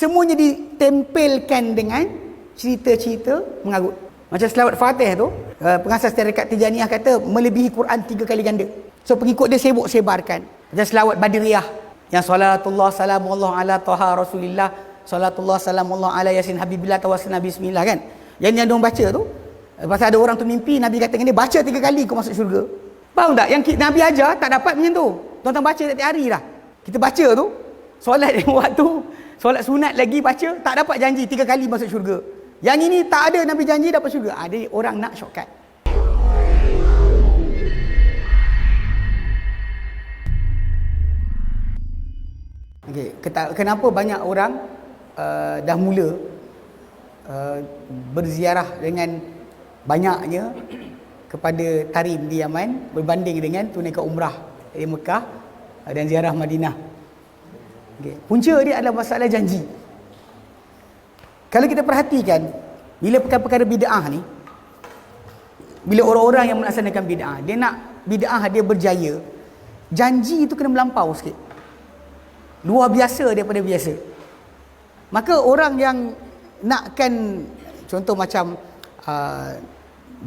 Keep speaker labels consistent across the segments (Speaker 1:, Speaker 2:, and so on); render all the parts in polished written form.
Speaker 1: semuanya ditempelkan dengan cerita-cerita mengarut. Macam selawat Fatih tu, pengasas tarekat Tijaniyah kata melebihi Quran 3 kali ganda. So pengikut dia sibuk sebarkan. Macam selawat Badriyah yang salatullah salamullah ala taha rasulillah, salatullah salamullah ala yasin habibillah tawassalna bismillah kan. Yang diorang baca tu, pasal ada orang tu mimpi Nabi kata dengan dia, baca 3 kali kau masuk syurga. Faham tak? Yang Nabi ajar tak dapat macam tu. Tuan-tuan baca setiap hari lah. Kita baca tu, solat waktu, solat sunat lagi baca, tak dapat janji 3 kali masuk syurga. Yang ini tak ada Nabi janji dapat syurga. Ada orang nak shortcut. Okay. Kenapa banyak orang dah mula berziarah dengan banyaknya kepada Tarim di Yaman berbanding dengan tunaikan umrah di Mekah dan ziarah Madinah. Okay. Punca dia adalah masalah janji. Kalau kita perhatikan, bila perkara-perkara bid'ah ni, bila orang-orang yang melaksanakan bid'ah, dia nak bid'ah dia berjaya, janji itu kena melampau sikit, luar biasa daripada biasa. Maka orang yang nakkan contoh macam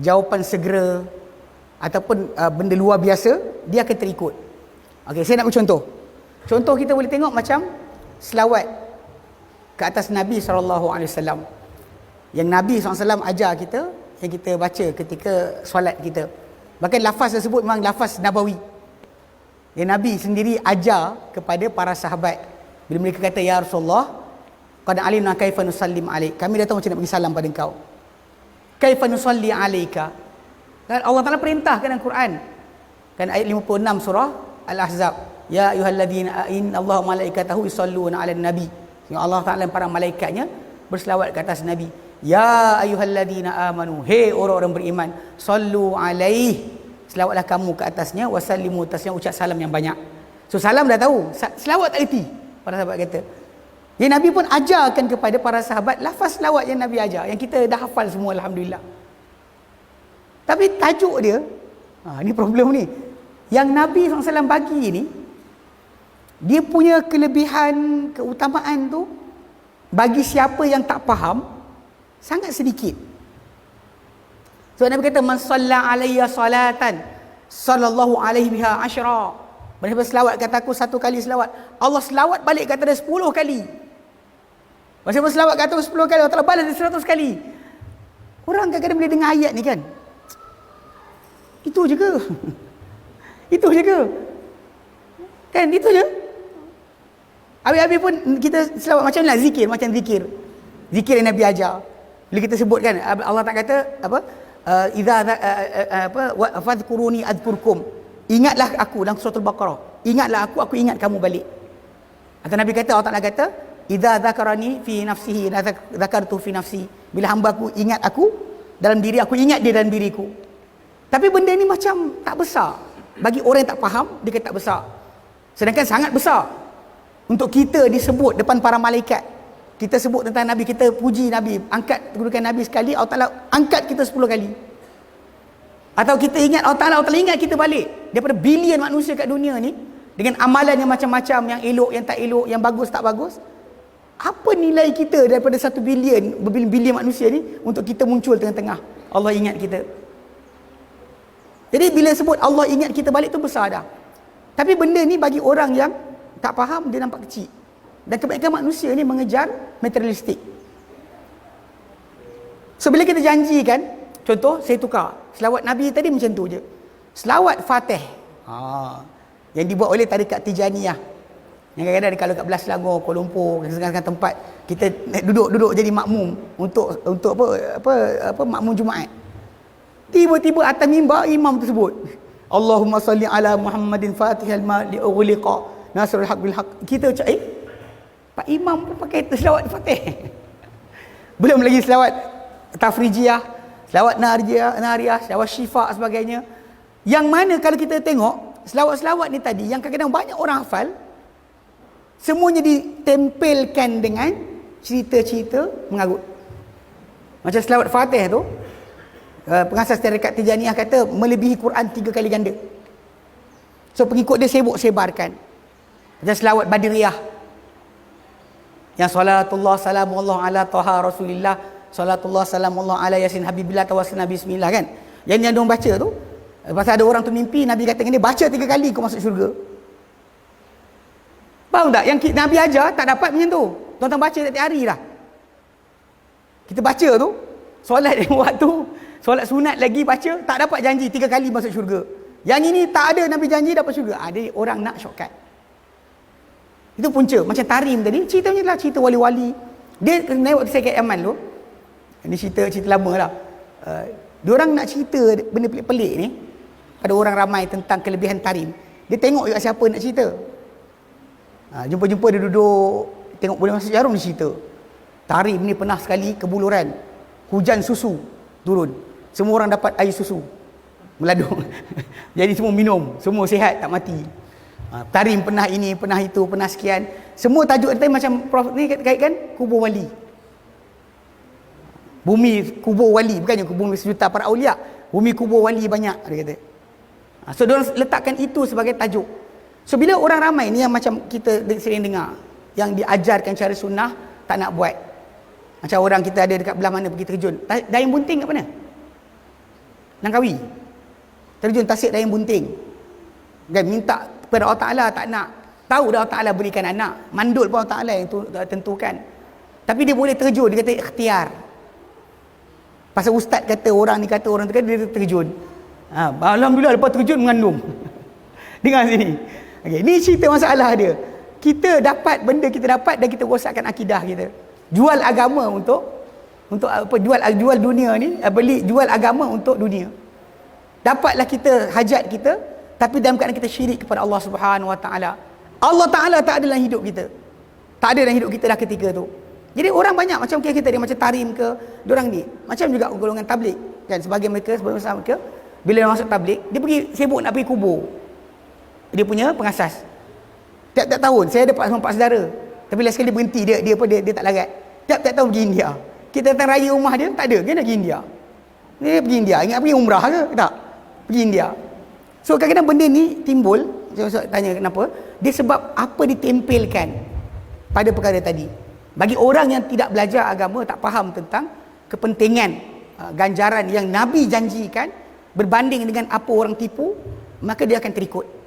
Speaker 1: jawapan segera ataupun benda luar biasa, dia akan terikut. Okey, saya nak beri contoh. Contoh kita boleh tengok macam selawat ke atas Nabi SAW. Yang Nabi SAW ajar kita, yang kita baca ketika solat kita. Bahkan lafaz tersebut memang lafaz Nabawi. Yang Nabi sendiri ajar kepada para sahabat. Bila mereka kata, Ya Rasulullah, qad alimna kaifa nusallim alaik. Kami dah tahu macam nak bagi salam pada engkau. Kaifa nusalli alaika. Dan Allah Ta'ala perintahkan dalam Quran. Kan ayat 56 surah Al-Ahzab. Ya ayyuhalladzina innallaha malaikatahu yusalluna 'alan nabi. Ya Allah Ta'ala dan para malaikatnya berselawat ke atas Nabi. Ya ayyuhalladzina amanu. Hei orang-orang beriman, sallu alaihi. Selawatlah kamu ke atasnya, wasallimu tasnya, ucap salam yang banyak. So salam dah tahu, selawat tak erti. Para sahabat kata. Yang Nabi pun ajarkan kepada para sahabat lafaz selawat yang Nabi ajar, yang kita dah hafal semua alhamdulillah. Tapi tajuk dia, ni problem ni. Yang Nabi SAW bagi ni, dia punya kelebihan, keutamaan tu bagi siapa yang tak faham sangat sedikit. So Nabi kata, man salla alayya salatan sallallahu alaihi biha asyra. Mereka selawat kata aku 1 kali selawat, Allah selawat balik kata dia 10 kali. Mereka selawat kata aku 10 kali, Allah Ta'ala balas dia 100 kali. Orang kadang-kadang bila dengar ayat ni kan, itu je ke? Itu je ke? Kan itu je. Habis-habis pun kita selawat macam lah, zikir, macam zikir. Zikir yang Nabi ajar. Bila kita sebut kan, Allah tak kata apa? Fadhkuruni adhkurkum. Ingatlah aku dalam surah Al-Baqarah. Ingatlah aku ingat kamu balik. Atau Nabi kata, Allah Ta'ala kata, idza dzakarani fi nafsihi la dzakartu fi nafsi. Bila hamba aku ingat aku dalam diri, aku ingat dia dalam diriku. Tapi benda ni macam tak besar. Bagi orang yang tak faham, dia kata tak besar. Sedangkan sangat besar. Untuk kita disebut depan para malaikat, kita sebut tentang Nabi, kita puji Nabi, angkat kedudukan Nabi sekali, Allah Ta'ala angkat kita 10 kali. Atau kita ingat Allah Ta'ala ingat kita balik daripada bilion manusia kat dunia ni, dengan amalan yang macam-macam, yang elok, yang tak elok, yang bagus, tak bagus. Apa nilai kita daripada 1 bilion, berbilion-bilion manusia ni, untuk kita muncul tengah-tengah Allah ingat kita. Jadi bila sebut Allah ingat kita balik tu besar dah. Tapi benda ni bagi orang yang tak faham, dia nampak kecil. Dan kebanyakan manusia ni mengejar materialistik. So bila kita janjikan, contoh saya tukar, selawat Nabi tadi macam tu je. Selawat Fatih, yang dibuat oleh tarekat Tijaniyah, yang kadang-kadang kalau kat Belas Selangor, Kuala Lumpur, kadang-kadang tempat kita duduk jadi makmum untuk apa makmum Jumaat. Tiba-tiba atas mimbar imam tersebut, Allahumma salli ala Muhammadin fatihal ma li'ughliqa nasrul haq bil haq. Kita cakap, Pak Imam pun pakai selawat Fatih. Belum lagi selawat Tafrijiyah, selawat Nariyah, selawat Syifa sebagainya. Yang mana kalau kita tengok selawat-selawat ni tadi, yang kadang-kadang banyak orang hafal, semuanya ditempelkan dengan cerita-cerita mengarut. Macam selawat Fatih tu, pengasas tarekat Tijaniyah kata melebihi Quran 3 kali ganda. So pengikut dia sibuk sebarkan. Macam selawat Badriyah Yang salatullah salamullah ala taha rasulillah, salatullah salamullah ala yasin habibillah tawassalna bismillah kan. Yang diorang baca tu, pasal ada orang tu mimpi Nabi kata dengan dia, baca 3 kali kau masuk syurga. Faham tak? Yang Nabi ajar tak dapat macam tu. Tuan-tuan baca setiap hari lah. Kita baca tu, solat yang waktu, solat sunat lagi baca, tak dapat janji 3 kali masuk syurga. Yang ini tak ada Nabi janji dapat syurga. Ada orang nak shortcut. Itu punca. Macam Tarim tadi, cerita macam lah, cerita wali-wali. Dia kena waktu saya kat Yaman tu, ini cerita lama lah. Diorang nak cerita benda pelik-pelik ni pada orang ramai tentang kelebihan Tarim. Dia tengok juga siapa nak cerita. Jumpa-jumpa dia duduk, tengok boleh masuk jarum, dia cerita. Tarim ni pernah sekali kebuluran, hujan susu turun, semua orang dapat air susu meladung. Jadi semua minum, semua sihat tak mati. Tarim pernah ini, pernah itu, pernah sekian. Semua tajuk tadi macam Prof ni kaitkan kubur wali. Bumi kubur wali, bukannya kubur sejuta para aulia. Bumi kubur wali banyak, dia kata. So diorang letakkan itu sebagai tajuk. So bila orang ramai ni yang macam kita sering dengar, yang diajarkan cara sunnah tak nak buat. Macam orang kita ada dekat belah mana pergi terjun, dayung bunting kat mana? Langkawi. Terjun tasik dayung bunting. Kan minta kepada Allah Ta'ala, tak nak. Tahu dah Allah Ta'ala berikan anak, mandul pun Allah Ta'ala yang tentukan. Tapi dia boleh terjun, dia kata ikhtiar. Pasal ustaz kata, orang ni kata, orang tu kata, dia terjun. Alhamdulillah lepas terjun mengandung. Dengar sini. Okay, ni cerita masalah dia. Kita dapat benda kita dapat dan kita rosakkan akidah kita. Jual agama untuk apa, jual dunia ni, jual agama untuk dunia. Dapatlah kita hajat kita, tapi dalam keadaan kita syirik kepada Allah Subhanahu Wa Taala. Allah Taala tak ada dalam hidup kita. Tak ada dalam hidup kita dah ketika tu. Jadi orang banyak macam kita dia macam Tarim ke, diorang ni macam juga golongan tabligh kan, sebagai mereka sebelum mereka bila dia masuk tabligh, dia pergi sibuk nak pergi kubur dia punya pengasas. Tiap-tiap tahun saya ada pak saudara, tapi last sekali dia berhenti, dia tak larat. Tiap-tiap tahun pergi India. Kita datang raya rumah dia, tak ada, dia nak pergi India. Dia pergi India, ingat pergi umrah ke? Tak. Pergi India. So kadang-kadang benda ni timbul, saya tanya kenapa? Dia sebab apa ditempelkan pada perkara tadi. Bagi orang yang tidak belajar agama, tak faham tentang kepentingan ganjaran yang Nabi janjikan berbanding dengan apa orang tipu, maka dia akan terikut.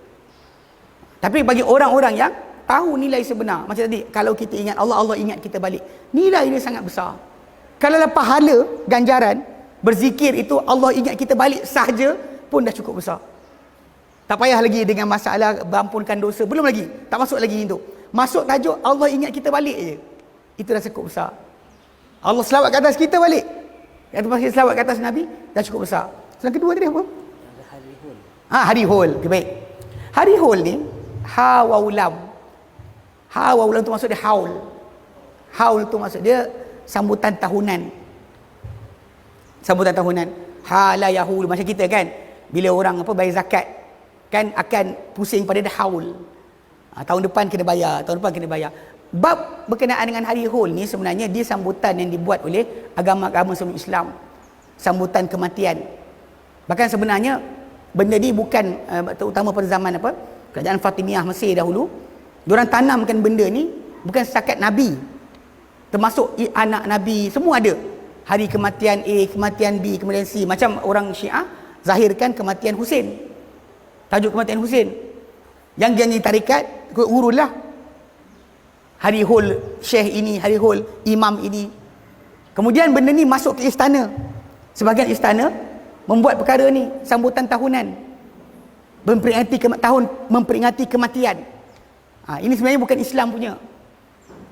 Speaker 1: Tapi bagi orang-orang yang tahu nilai sebenar, macam tadi, kalau kita ingat Allah, Allah ingat kita balik, nilai dia sangat besar. Kalau pahala ganjaran berzikir itu Allah ingat kita balik sahaja pun dah cukup besar. Tak payah lagi dengan masalah berampunkan dosa, belum lagi, tak masuk lagi itu. Masuk tajuk Allah ingat kita balik je, itu dah cukup besar. Allah selawat ke atas kita balik, yang terpaksa selawat ke atas Nabi, dah cukup besar. Yang kedua tadi apa? Hari Hul. Hari Hul. Okay, baik. Hari Hul ni ha wa ulam. Ha wa ulam tu maksud dia haul. Haul tu maksud dia sambutan tahunan. Sambutan tahunan. Ha la yahul, macam kita kan, bila orang apa bayar zakat kan akan pusing pada dia haul. Tahun depan kena bayar, tahun depan kena bayar. Bab berkenaan dengan hari Hul ni sebenarnya dia sambutan yang dibuat oleh agama-agama sebelum Islam. Sambutan kematian. Bahkan sebenarnya benda ni bukan terutama pada zaman apa, kerajaan Fatimiyah Mesir dahulu, diorang tanamkan benda ni bukan setakat Nabi, termasuk anak Nabi, semua ada. Hari kematian A, kematian B, kematian C. Macam orang Syiah zahirkan kematian Husain, tajuk kematian Husain. Yang janji tarikat urun lah, hari Hul Syekh ini, hari Hul Imam ini. Kemudian benda ni masuk ke istana. Sebahagian istana membuat perkara ni sambutan tahunan, memperingati kematian. Ini sebenarnya bukan Islam punya.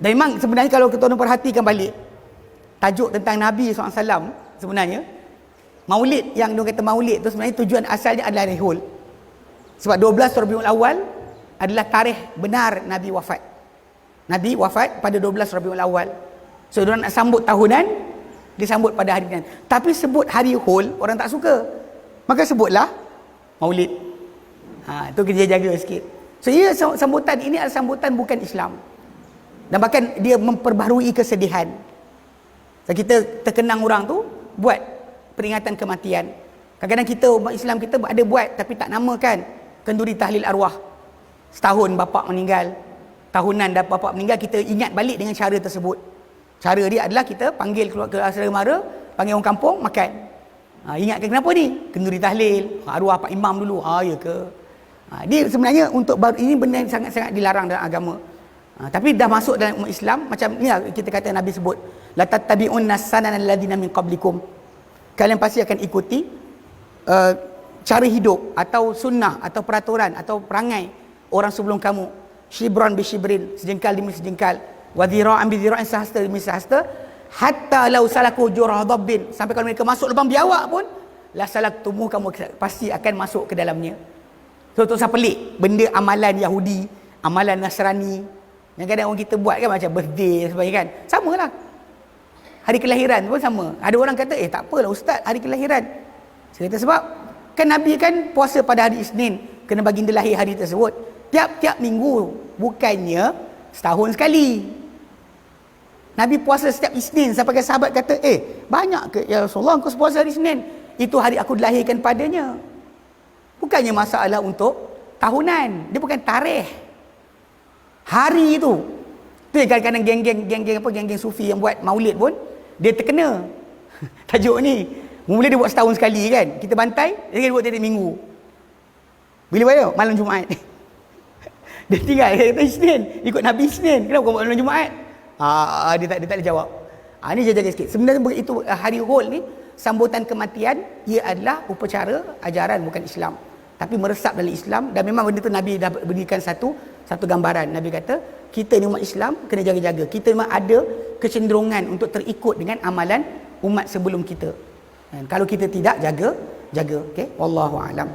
Speaker 1: Dan memang sebenarnya kalau kita perhatikan balik tajuk tentang Nabi SAW, sebenarnya maulid, yang dia kata maulid tu sebenarnya tujuan asalnya adalah hari Hul. Sebab 12 Rabiul Awal adalah tarikh benar Nabi wafat. Nabi wafat pada 12 Rabiul Awal. So dia nak sambut tahunan, disambut pada hari ini. Tapi sebut hari Hul orang tak suka, maka sebutlah maulid. Itu kita jaga sikit. So ia sambutan ini adalah sambutan bukan Islam, dan bahkan dia memperbaharui kesedihan. So, kita terkenang orang tu buat peringatan kematian. Kadang-kadang kita umat Islam kita ada buat tapi tak namakan kenduri tahlil arwah. Setahun bapak meninggal, tahunan dah bapak meninggal, kita ingat balik dengan cara tersebut. Cara dia adalah kita panggil keluar ke saudara mara, panggil orang kampung, makan. Ingat ke kenapa ni? Kenduri tahlil, arwah Pak Imam dulu. Ya ke? Ni sebenarnya untuk baru, ini benda yang sangat-sangat dilarang dalam agama. Tapi dah masuk dalam umat Islam, macam ni lah kita kata Nabi sebut, la tattabi'unna sananal ladzina min qablikum. Kalian pasti akan ikuti cara hidup atau sunnah atau peraturan atau perangai orang sebelum kamu. Shibran bi shibrin, sejengkal demi sejengkal, wa dhira'an bi dhira'in, sahasta demi sahasta, hatta law salaku jurah dabbin, sampai kalau mereka masuk lubang biawak pun, la salaktumuh, kamu pasti akan masuk ke dalamnya. So, tak usah pelik benda amalan Yahudi, amalan Nasrani yang kadang orang kita buat kan, macam birthday dan sebagainya kan, samalah. Hari kelahiran pun sama. Ada orang kata, tak apalah ustaz, hari kelahiran. Saya kata sebab kan Nabi kan puasa pada hari Isnin, kena baginda lahir hari tersebut. Tiap-tiap minggu, bukannya setahun sekali. Nabi puasa setiap Isnin, sampai ke sahabat kata, banyak ke ya Rasulullah kau puasa hari Isnin? Itu hari aku dilahirkan padanya. Bukannya masalah untuk tahunan, dia bukan tarikh. Hari itu. Tu yang kadang-kadang geng-geng sufi yang buat maulid pun dia terkena tajuk ni. Mula dia buat setahun sekali kan, kita bantai, dia buat tiap minggu. Bila bayar? Malam Jumaat. Dia tinggal kata Isnin, ikut Nabi Isnin, kenapa kau buat malam Jumaat? Dia tak boleh jawab. Ni jaga sikit. Sebenarnya itu hari Hul ni, sambutan kematian, ia adalah upacara ajaran bukan Islam, tapi meresap dalam Islam. Dan memang benda tu Nabi dah berikan satu gambaran. Nabi kata kita ni umat Islam kena jaga-jaga. Kita memang ada kecenderungan untuk terikut dengan amalan umat sebelum kita. Dan kalau kita tidak jaga, okey, wallahu alam.